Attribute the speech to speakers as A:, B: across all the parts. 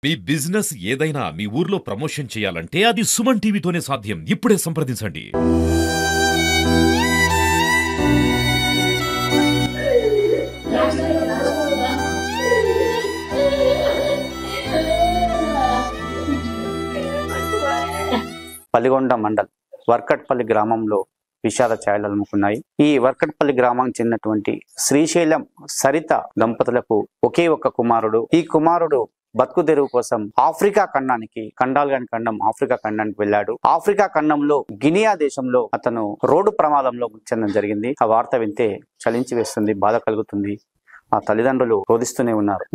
A: మీ business ఏదైనా మీ ఊర్లో promotion చేయాలంటే అది సుమన్ టీవీతోనే సాధ్యం. ఇప్పుడే సంప్రదించండి.
B: పల్లిగొండ మండల్ వర్కట్పల్లి గ్రామంలో విషాద ఛాయలు అలుముకున్నాయి. ఈ వర్కట్పల్లి గ్రామానికి చెందినటువంటి శ్రీశైలం సరిత దంపతులకు ఒకే ఒక్క కుమారుడు. ఈ కుమారుడు బతుకు తెరువు కోసం ఆఫ్రికా ఖండానికి వెళ్ళాడు. ఆఫ్రికా ఖండంలో గినియా దేశంలో అతను రోడ్డు ప్రమాదంలో మృతి చెందడం జరిగింది. ఆ వార్త వింటే చలించి వేస్తుంది, బాధ కలుగుతుంది. ఆ తల్లిదండ్రులు రోధిస్తూనే ఉన్నారు.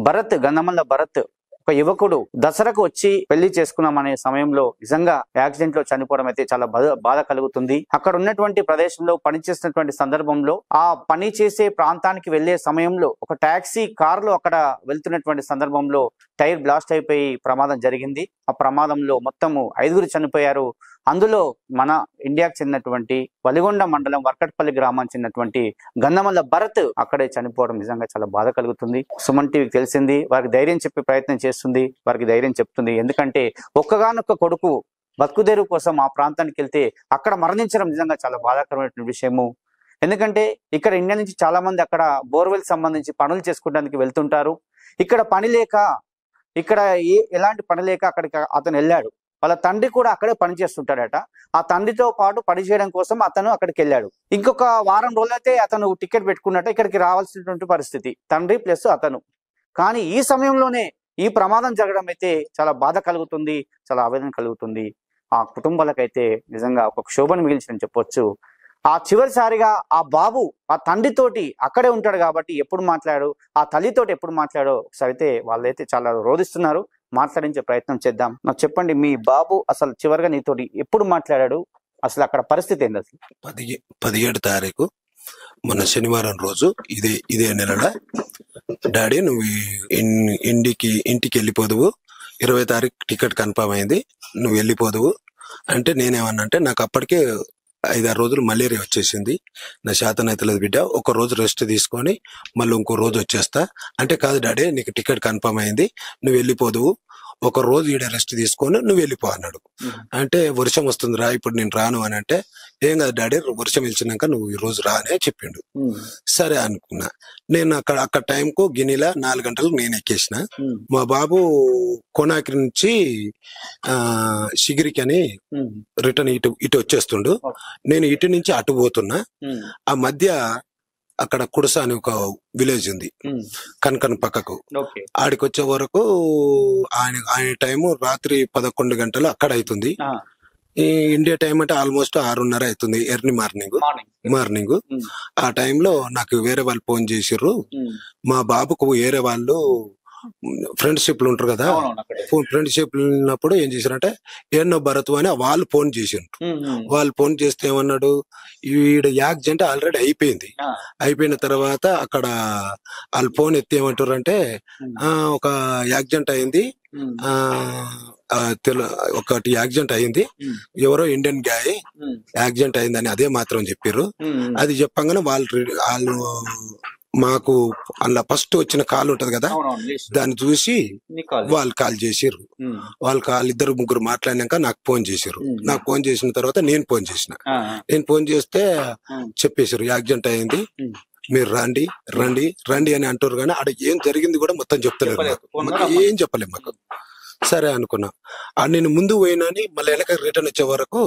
B: గంధమల్ల భరత్ ఒక యువకుడు దసరాకు వచ్చి పెళ్లి చేసుకున్నామనే సమయంలో నిజంగా యాక్సిడెంట్ లో చనిపోవడం అయితే చాలా బాధ కలుగుతుంది. అక్కడ ఉన్నటువంటి ప్రదేశంలో పనిచేస్తున్నటువంటి సందర్భంలో ఆ పని చేసే ప్రాంతానికి వెళ్లే సమయంలో ఒక టాక్సీ కారులో అక్కడ వెళ్తున్నటువంటి సందర్భంలో టైర్ బ్లాస్ట్ అయిపోయి ప్రమాదం జరిగింది. ఆ ప్రమాదంలో మొత్తము 5 చనిపోయారు. అందులో మన ఇండియాకు చెందినటువంటి వలిగొండ మండలం వర్కట్పల్లి గ్రామానికి చెందినటువంటి గంధమల్ల భరత్ అక్కడే చనిపోవడం నిజంగా చాలా బాధ కలుగుతుంది. సుమన్ టీవీకి తెలిసింది, వారికి ధైర్యం చెప్పే ప్రయత్నం చేస్తుంది, వారికి ధైర్యం చెప్తుంది. ఎందుకంటే ఒక్కగానొక్క కొడుకు బతుకుదేరు కోసం ఆ ప్రాంతానికి వెళ్తే అక్కడ మరణించడం నిజంగా చాలా బాధాకరమైన విషయము. ఎందుకంటే ఇక్కడ ఇండియా నుంచి చాలా మంది అక్కడ బోర్వెల్ సంబంధించి పనులు చేసుకోవడానికి వెళ్తుంటారు. ఇక్కడ పని లేక ఎలాంటి పని లేక అక్కడికి అతను వెళ్ళాడు. వాళ్ళ తండ్రి కూడా అక్కడే పని చేస్తుంటాడట. ఆ తండ్రితో పాటు పని చేయడం కోసం అతను అక్కడికి వెళ్ళాడు. ఇంకొక వారం రోజులైతే అతను టికెట్ పెట్టుకున్నట్టు ఇక్కడికి రావాల్సినటువంటి పరిస్థితి, తండ్రి ప్లస్ అతను. కానీ ఈ సమయంలోనే ఈ ప్రమాదం జరగడం అయితే చాలా బాధ కలుగుతుంది, చాలా ఆవేదన కలుగుతుంది. ఆ కుటుంబాలకైతే నిజంగా ఒక క్షోభను మిగిల్చిందని చెప్పొచ్చు. ఆ చివరిసారిగా ఆ బాబు ఆ తండ్రితోటి అక్కడే ఉంటాడు కాబట్టి ఎప్పుడు మాట్లాడు, ఆ తల్లితోటి ఎప్పుడు మాట్లాడో ఒకసారి అయితే వాళ్ళైతే చాలా రోధిస్తున్నారు. మాట్లాడించే ప్రయత్నం చేద్దాం. నాకు చెప్పండి, మీ బాబు అసలు చివరిగా నీతోటి ఎప్పుడు మాట్లాడాడు, అసలు అక్కడ పరిస్థితి ఏంది? అసలు
C: 17 తారీఖు మొన్న శనివారం రోజు ఇదే నెలల డాడీ నువ్వు ఇంటికి వెళ్ళిపోదువు, 20 తారీఖు టికెట్ కన్ఫర్మ్ అయింది, నువ్వు వెళ్ళిపోదువు అంటే నేనేమన్నా అంటే నాకు అప్పటికే 5-6 రోజులు మలేరియా వచ్చేసింది, నా శాతం అయితే లేదు బిడ్డ, ఒక రోజు రెస్ట్ తీసుకొని మళ్ళీ ఇంకో రోజు వచ్చేస్తా అంటే, కాదు డాడీ నీకు టికెట్ కన్ఫర్మ్ అయింది, నువ్వు వెళ్ళిపోదువు, ఒక రోజు ఈడ రెస్ట్ తీసుకొని నువ్వు వెళ్ళిపో అన్నాడు. అంటే వర్షం వస్తుందిరా ఇప్పుడు నేను రాను అని అంటే, ఏం కాదు డాడీ వర్షం వెళ్చినాక నువ్వు ఈ రోజు రానే చెప్పిండు. సరే అనుకున్నా. నేను అక్కడ టైంకు గిన్నెల 4 గంటలకు నేను ఎక్కేసిన. మా బాబు కోనాకి నుంచి షిగిరికి అని రిటర్న్ ఇటు వచ్చేస్తుండు. నేను ఇటు నుంచి అటు పోతున్నా. ఆ మధ్య అక్కడ కుడస అని ఒక విలేజ్ ఉంది కనకన్ పక్కకు. ఆడికి వచ్చే వరకు ఆయన టైము రాత్రి 11 గంటలు అక్కడ అవుతుంది. ఈ ఇండియా టైం అంటే ఆల్మోస్ట్ 6:30 అవుతుంది, ఎర్లీ మార్నింగ్. ఆ టైంలో నాకు వేరే వాళ్ళు ఫోన్ చేసిర్రు. మా బాబుకు వేరే వాళ్ళు ఫ్రెండ్షిప్లు ఉంటారు కదా, ఫ్రెండ్షిప్ ఉన్నప్పుడు ఏం చేశారంటే ఏన్నో భరత్ అని వాళ్ళు ఫోన్ చేసిండ్రు. వాళ్ళు ఫోన్ చేస్తే ఏమన్నాడు, ఈడ యాక్సిడెంట్ ఆల్రెడీ అయిపోయిన తర్వాత అక్కడ వాళ్ళు ఫోన్ ఎత్తి ఏమంటారు అంటే ఒక యాక్సిడెంట్ అయింది, ఒకటి యాక్సిడెంట్ అయింది, ఎవరో ఇండియన్ గాయ్ యాక్సిడెంట్ అయిందని అదే మాత్రం చెప్పారు. అది చెప్పంగానే వాళ్ళు మాకు అలా ఫస్ట్ వచ్చిన కాల్ ఉంటది కదా, దాన్ని చూసి వాళ్ళు కాల్ చేసిర్రు. వాళ్ళు ఇద్దరు ముగ్గురు మాట్లాడినాక నాకు ఫోన్ చేసిర్రు. నాకు ఫోన్ చేసిన తర్వాత నేను ఫోన్ చేస్తే చెప్పేసారు యాక్సిడెంట్ అయింది, మీరు రండి అని అంటారు. కానీ అక్కడ ఏం జరిగింది కూడా మొత్తం చెప్తలేరు, ఏం చెప్పలేదు మాకు. సరే అనుకున్నా. నేను ముందు పోయినాని మళ్ళీ వెనక రిటర్న్ వచ్చే వరకు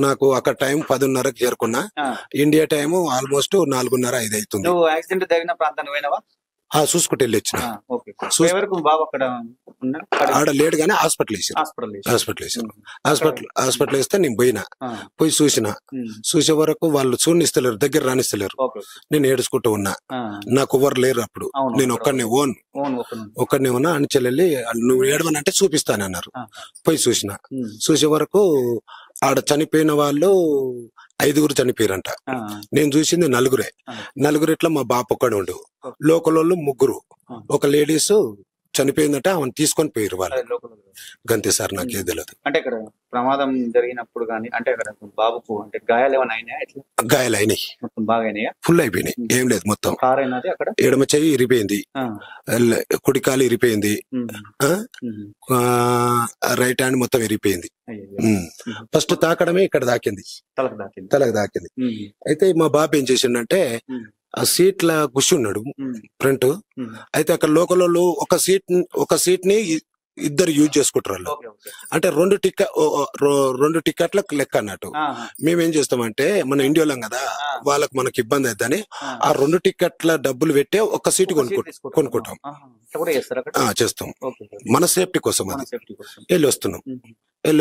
C: నాకు అక్కడ టైం 10:30కి చేరుకున్నా. ఇండియా టైం ఆల్మోస్ట్ 4:30-5 అవుతుంది.
B: యాక్సిడెంట్ జరిగిన ప్రాంతానికి పోయినావా?
C: చూసుకుంటే వెళ్ళి వచ్చిన. ఆడ లేడు కానీ హాస్పిటల్ వేస్తే నేను పోయి చూసే వరకు వాళ్ళు చూడనిస్తలేరు, దగ్గర రానిస్తలేరు. నేను ఏడుచుకుంటూ ఉన్నా, నాకు ఎవరు లేరు అప్పుడు, నేను ఒక్కడినే ఉన్నా. అని చెల్లెళ్ళి నువ్వు ఏడవనంటే చూపిస్తానన్నారు. పోయి చూసే వరకు ఆడ చనిపోయిన వాళ్ళు 5 చనిపోయారంట. నేను చూసింది 4. ఇట్లా మా బాప ఒక్కడు ఉండు, లోకల్ వాళ్ళు 3, ఒక లేడీస్ చనిపోయిందంటే ఆమెను తీసుకొని పోయారు వాళ్ళు.
B: అది లోపల
C: గంతే సార్, నాకే తెలియదు.
B: అంటే ఇక్కడ ప్రమాదం జరిగినప్పుడు కానీ అంటే అక్కడ బాబుకు అంటే గాయాలు ఏమైనా అయినాయా? ఎట్లా
C: గాయాలు అయినాయి,
B: మొత్తం బాగా అయినాయా?
C: ఫుల్ అయిపోయినాయి, ఏం లేదు మొత్తం.
B: కార్ అయినది అక్కడ
C: ఎడమ చెయ్యి ఇరిపోయింది, కుడి కాలు ఇరిపోయింది, రైట్ హ్యాండ్ మొత్తం ఇరిపోయింది. ఫస్ట్ తాకడమే ఇక్కడ దాకింది, తలకు దాకింది. అయితే మా బాబు ఏం చేసిండంటే ఆ సీట్ల కూర్చున్నాడు ఫ్రంట్. అయితే అక్కడ లోకల్ వాళ్ళు ఒక సీట్ ని ఇద్దరు యూజ్ చేసుకుంటారు. అంటే రెండు టికెట్లకు లెక్క అన్నట్టు. మేమేం చేస్తామంటే మన ఇండియాలో కదా, వాళ్ళకి మనకి ఇబ్బంది అవుతుందని ఆ 2 టికెట్ల డబ్బులు పెట్టే ఒక సీట్ కొనుక్కుంటాం, చేస్తాం. మన సేఫ్టీ కోసం అది వెళ్ళి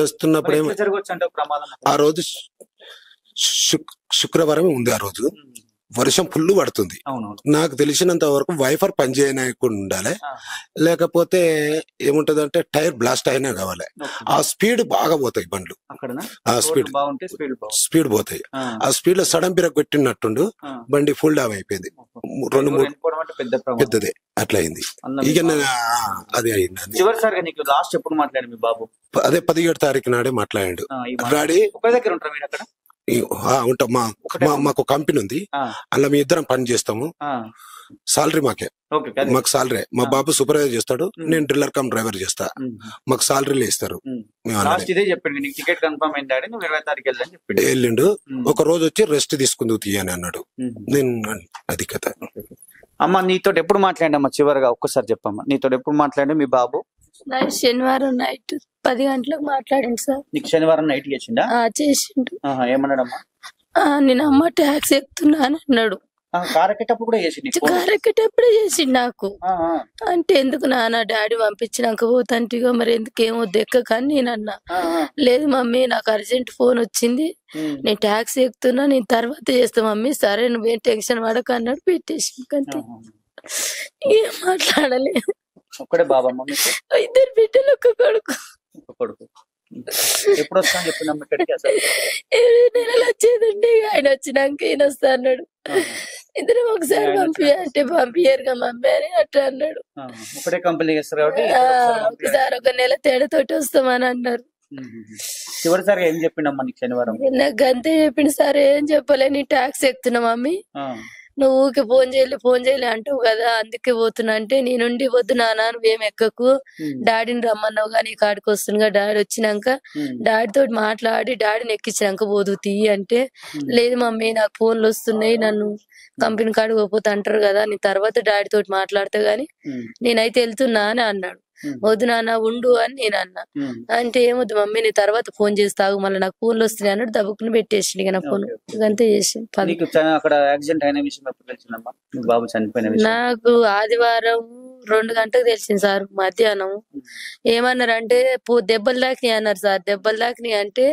C: వస్తున్నప్పుడు ఏమో ఆ రోజు శుక్రవారం ఉంది. ఆ రోజు వర్షం ఫుల్ పడుతుంది. నాకు తెలిసినంత వరకు వైఫర్ పనిచేయకుండా ఉండాలి, లేకపోతే ఏముంటదంటే టైర్ బ్లాస్ట్ అయినా కావాలి. ఆ స్పీడ్ బాగా పోతాయి బండ్లు, ఆ స్పీడ్ పోతాయి. ఆ స్పీడ్ లో సడన్ బ్రేక్ పెట్టినట్టుండు, బండి ఫుల్ డామ్ అయిపోయింది. 2-3 పెద్దదే అట్లా అయింది. ఇక అదే అయింది. అదే 17 తారీఖు నాడే మాట్లాడాడు. ఉంటాం, మాకు కంపెనీ ఉంది, అలా మీ ఇద్దరం పని చేస్తాము. సాలరీ మాకు సాలరీ. మా బాబు సూపర్వైజర్ చేస్తాడు, నేను డ్రిల్లర్ కమ్ డ్రైవర్ చేస్తా. మాకు సాలరీలు ఇస్తారు. వెళ్ళిండు, ఒక రోజు వచ్చి రెస్ట్ తీసుకుందుకు తీయని అన్నాడు. నేను అది కథ.
B: అమ్మ నీతో ఎప్పుడు మాట్లాడమ్మా? చివరిగా ఒక్కసారి చెప్పమ్మా, నీతో ఎప్పుడు మాట్లాడి మీ బాబు?
D: శనివారం నైట్ 10 గంటలకు మాట్లాడండి సార్.
B: నీకు శనివారం నైట్ చేసిండా?
D: చేసిండు.
B: ఏమన్నాడమ్మా?
D: నేను అమ్మ ట్యాక్సీ ఎక్కుతున్నాను అన్నాడు.
B: కార్ ఎక్కేటప్పుడు కూడా చేసిండు?
D: కార్ ఎక్కేటప్పుడే చేసిండు నాకు. అంటే ఎందుకు నాన్న డాడీ పంపించినాక పోతాంటిగా, మరి ఎందుకు ఏమొద్దు ఎక్క కానీ నేను అన్నా. లేదు మమ్మీ నాకు అర్జెంట్ ఫోన్ వచ్చింది, నేను ట్యాక్సీ ఎక్కుతున్నా, నేను తర్వాత చేస్తా మమ్మీ. సరే నువ్వేం టెన్షన్ పడక అన్నాడు. పెట్టేసి కంటే ఏం మాట్లాడలేదు.
B: ఒక్కడే బాబమ్మ?
D: 2 బిడ్డలు, ఒక కొడుకు.
B: ఎప్పుడు వస్తాను చెప్పినమ్మ?
D: 7 నెలలు వచ్చేదండి, ఆయన వచ్చినాక ఈయన వస్తా అన్నాడు. ఇద్దరం ఒకసారి అంటే పంపించారుగా మమ్మీ అని అట్లా అన్నాడు.
B: ఒకటే కంపెనీ చేస్తారు కాబట్టి
D: ఒకసారి 1 నెల తేడాతోటి వస్తామని అన్నారు.
B: చివరిసారి ఏం చెప్పిండమ్మా నీకు శనివారం?
D: నాకు అంతే చెప్పిండు సార్. ఏం చెప్పలే, నీ ట్యాక్సీ ఎక్కుతున్నా మమ్మీ, నువ్వు ఊరికి ఫోన్ చేయలే అంటావు కదా, అందుకే పోతున్నా. అంటే నేనుండి వద్దు నాన్న నువ్వేం ఎక్కకు, డాడీని రమ్మన్నావు కానీ కాడికి వస్తున్నా, డాడీ వచ్చినాక డాడీతో మాట్లాడి డాడీని ఎక్కించినాక పోదు తీ అంటే, లేదు మమ్మీ నాకు ఫోన్లు వస్తున్నాయి, నన్ను కంపెనీ కాడికి పోతే అంటారు కదా, నీ తర్వాత డాడీతో మాట్లాడతా గాని నేనైతే వెళ్తున్నా అని అన్నాడు. వద్దు నాన్న ఉండు అని నేను అన్నా. అంటే ఏమొద్దు మమ్మీ నీ తర్వాత ఫోన్ చేస్తావు, మళ్ళీ నాకు ఫోన్లు వస్తున్నాయి అన్నాడు. దబ్బుకుని పెట్టేసి నా ఫోన్ అంతే చేసి. నాకు ఆదివారం 2 గంటలకు తెలిసింది సార్, మధ్యాహ్నం. ఏమన్నారంటే దెబ్బలు దాకినాయి అన్నారు సార్. దెబ్బలు దాకినాయి అంటే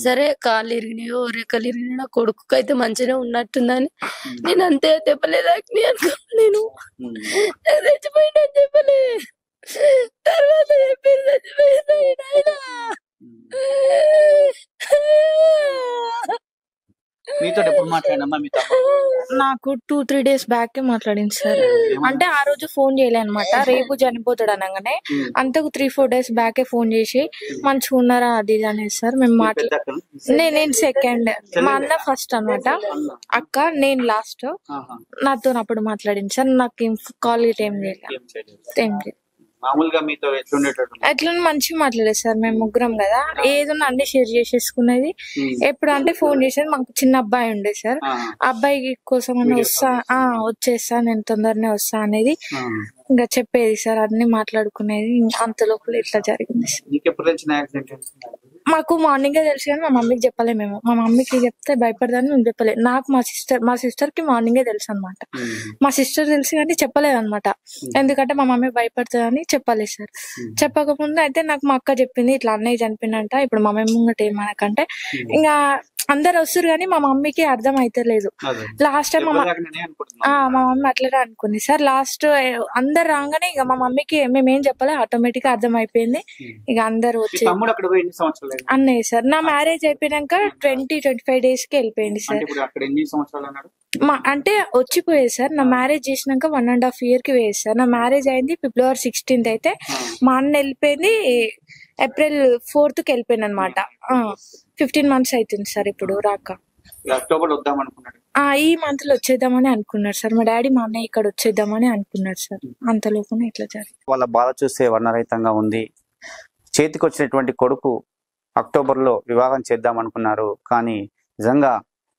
D: సరే కాళ్ళు ఇరిగినాయో రెక్కలు ఇరిగినాయో, నా కొడుకు అయితే మంచిగా ఉన్నట్టుందని నేను అంతే. దెబ్బలే దాకినాయి అనుకో, నేను చచ్చిపోయినా దెబ్బలే. తర్వాత చెప్పేది చచ్చిపోయింది.
B: మీతో ఎప్పుడు మాట్లాడినమ్మా? మీతో
E: నాకు 2-3 డేస్ బ్యాక్ మాట్లాడింది సార్. అంటే ఆ రోజు ఫోన్ చేయలే అనమాట, రేపు చనిపోతాడు అనగానే అంతకు 3-4 డేస్ బ్యాకే ఫోన్ చేసి మంచిగా ఉన్నారా అది ఇది అనేది సార్. మేము నేను సెకండ్, మా అన్న ఫస్ట్ అనమాట, అక్క నేను లాస్ట్. నాతో అప్పుడు మాట్లాడింది సార్. నాకు కాల్ గిట్ ఏం చేయలేదు.
B: మామూలుగా మీతో
E: ఎట్లా మంచిగా మాట్లాడేది సార్. మేము ముగ్గురం కదా, ఏదన్నా అన్ని షేర్ చేసేసుకునేది. ఎప్పుడు అంటే ఫోన్ చేసేది. మాకు చిన్న అబ్బాయి ఉండే సార్, అబ్బాయి కోసం వచ్చేస్తా నేను తొందరనే వస్తా అనేది ఇంకా చెప్పేది సార్. అన్ని మాట్లాడుకునేది. అంత లోపల ఇట్లా జరిగింది సార్. మాకు మార్నింగే తెలుసు కానీ మా మమ్మీకి చెప్పలే. మేము మా మమ్మీకి చెప్తే భయపడదని మేము చెప్పలేదు. నాకు మా సిస్టర్ కి మార్నింగే తెలుసు అనమాట. మా సిస్టర్ తెలిసి కానీ చెప్పలేదు అనమాట, ఎందుకంటే మా మమ్మీ భయపడుతుందని చెప్పలేదు సార్. చెప్పకముందు అయితే నాకు మా అక్క చెప్పింది, ఇట్లా అన్నయ్య చనిపోయినంట, ఇప్పుడు మమ్మీ ముంగట ఏమనకంటే ఇంకా అందరు వస్తారు కానీ మా మమ్మీకి అర్థం అయితే లేదు. లాస్ట్ టైం మా మమ్మీ అట్లనే అనుకుంది సార్. లాస్ట్ అందరు రాగానే ఇక మా మమ్మీకి మేమేం చెప్పలే, ఆటోమేటిక్ గా అర్థం అయిపోయింది. ఇక అందరు వచ్చి అన్నయ్య సార్. నా మ్యారేజ్ అయిపోయినాక 20-25 డేస్ కి వెళ్ళిపోయింది సార్. అంటే వచ్చిపోయేది సార్. నా మ్యారేజ్ చేసినాక 1.5 year కి వేయేది సార్. నా మ్యారేజ్ అయింది February 16th అయితే మా అన్న వెళ్ళిపోయింది April 4th కి వెళ్ళిపోయింది అనమాట. 15 months అవుతుంది సార్ ఇప్పుడు రాక.
B: అక్టోబర్ వద్దాం అనుకున్నాడు.
E: ఈ మంత్ లో వచ్చేద్దామని అనుకున్నారు సార్. మా డాడీ మా అన్నయ్య ఇక్కడ వచ్చేద్దామని అనుకున్నారు సార్. అంతలోపునే ఇట్లా జరిగింది.
B: వాళ్ళ బాధ చూస్తే వర్ణరహితంగా ఉంది. చేతికి వచ్చినటువంటి కొడుకు అక్టోబర్లో వివాహం చేద్దాం అనుకున్నారు, కానీ నిజంగా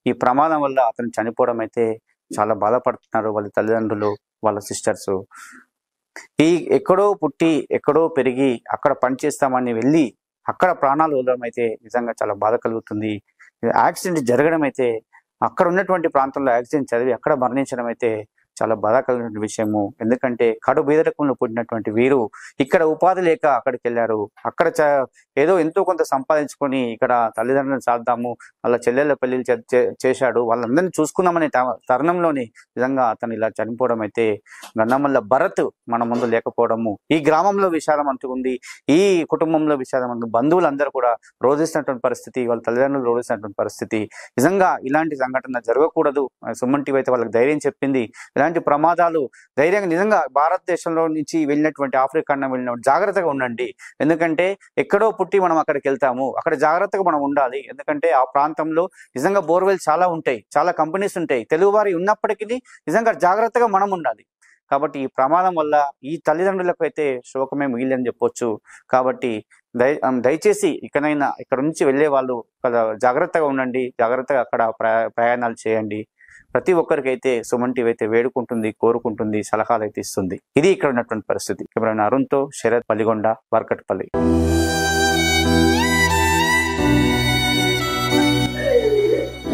B: ఈ ప్రమాదం వల్ల అతను చనిపోవడం అయితే చాలా బాధపడుతున్నారు వాళ్ళ తల్లిదండ్రులు, వాళ్ళ సిస్టర్స్. ఎక్కడో పుట్టి ఎక్కడో పెరిగి అక్కడ పనిచేస్తామని వెళ్ళి అక్కడ ప్రాణాలు వదలడం అయితే నిజంగా చాలా బాధ కలుగుతుంది. యాక్సిడెంట్ జరగడం అయితే, అక్కడ ఉన్నటువంటి ప్రాంతంలో యాక్సిడెంట్ చదివి అక్కడ మరణించడం అయితే చాలా బాధ కలిగిన విషయము. ఎందుకంటే కడు బీదరికంలో పుట్టినటువంటి వీరు ఇక్కడ ఉపాధి లేక అక్కడికి వెళ్ళారు. అక్కడ ఏదో ఎంతో కొంత సంపాదించుకొని ఇక్కడ తల్లిదండ్రులను సాద్దాము, వాళ్ళ చెల్లెళ్ళ పెళ్లిళ్ళు చేశాడు, వాళ్ళందరినీ చూసుకుందామనే తరుణంలోని నిజంగా అతను ఇలా చనిపోవడం అయితే, గన్నమల్ల భరత్ మన ముందు లేకపోవడము, ఈ గ్రామంలో విషాదం అంటూ ఉంది, ఈ కుటుంబంలో విషాదం అంటూ బంధువులందరూ కూడా రోధిస్తున్నటువంటి పరిస్థితి, వాళ్ళ తల్లిదండ్రులు రోధిస్తున్నటువంటి పరిస్థితి. నిజంగా ఇలాంటి సంఘటన జరగకూడదు. సుమన్ టీవీ అయితే వాళ్ళకి ధైర్యం చెప్పింది. ఇలాంటి ప్రమాదాలు ధైర్యంగా నిజంగా భారతదేశంలో నుంచి వెళ్ళినటువంటి ఆఫ్రికా ఖండం వెళ్ళినటువంటి జాగ్రత్తగా ఉండండి. ఎందుకంటే ఎక్కడో పుట్టి మనం అక్కడికి వెళ్తాము, అక్కడ జాగ్రత్తగా మనం ఉండాలి. ఎందుకంటే ఆ ప్రాంతంలో నిజంగా బోర్వెల్ చాలా ఉంటాయి, చాలా కంపెనీస్ ఉంటాయి. తెలుగువారి ఉన్నప్పటికీ నిజంగా జాగ్రత్తగా మనం ఉండాలి. కాబట్టి ఈ ప్రమాదం వల్ల ఈ తల్లిదండ్రులకు అయితే శోకమే మిగిలిందని చెప్పొచ్చు. కాబట్టి దయచేసి ఇకనైనా ఇక్కడ నుంచి వెళ్ళే వాళ్ళు జాగ్రత్తగా ఉండండి, జాగ్రత్తగా అక్కడ ప్రయాణాలు చేయండి. ప్రతి ఒక్కరికైతే సుమన్ టీవీ అయితే వేడుకుంటుంది, కోరుకుంటుంది, సలహాలు అయితే ఇస్తుంది. ఇది ఇక్కడ ఉన్నటువంటి పరిస్థితి. ఎవరైనా అరుణ్తో శరత్, పల్లిగొండ, వర్కట్పల్లి.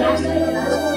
D: లాస్ట్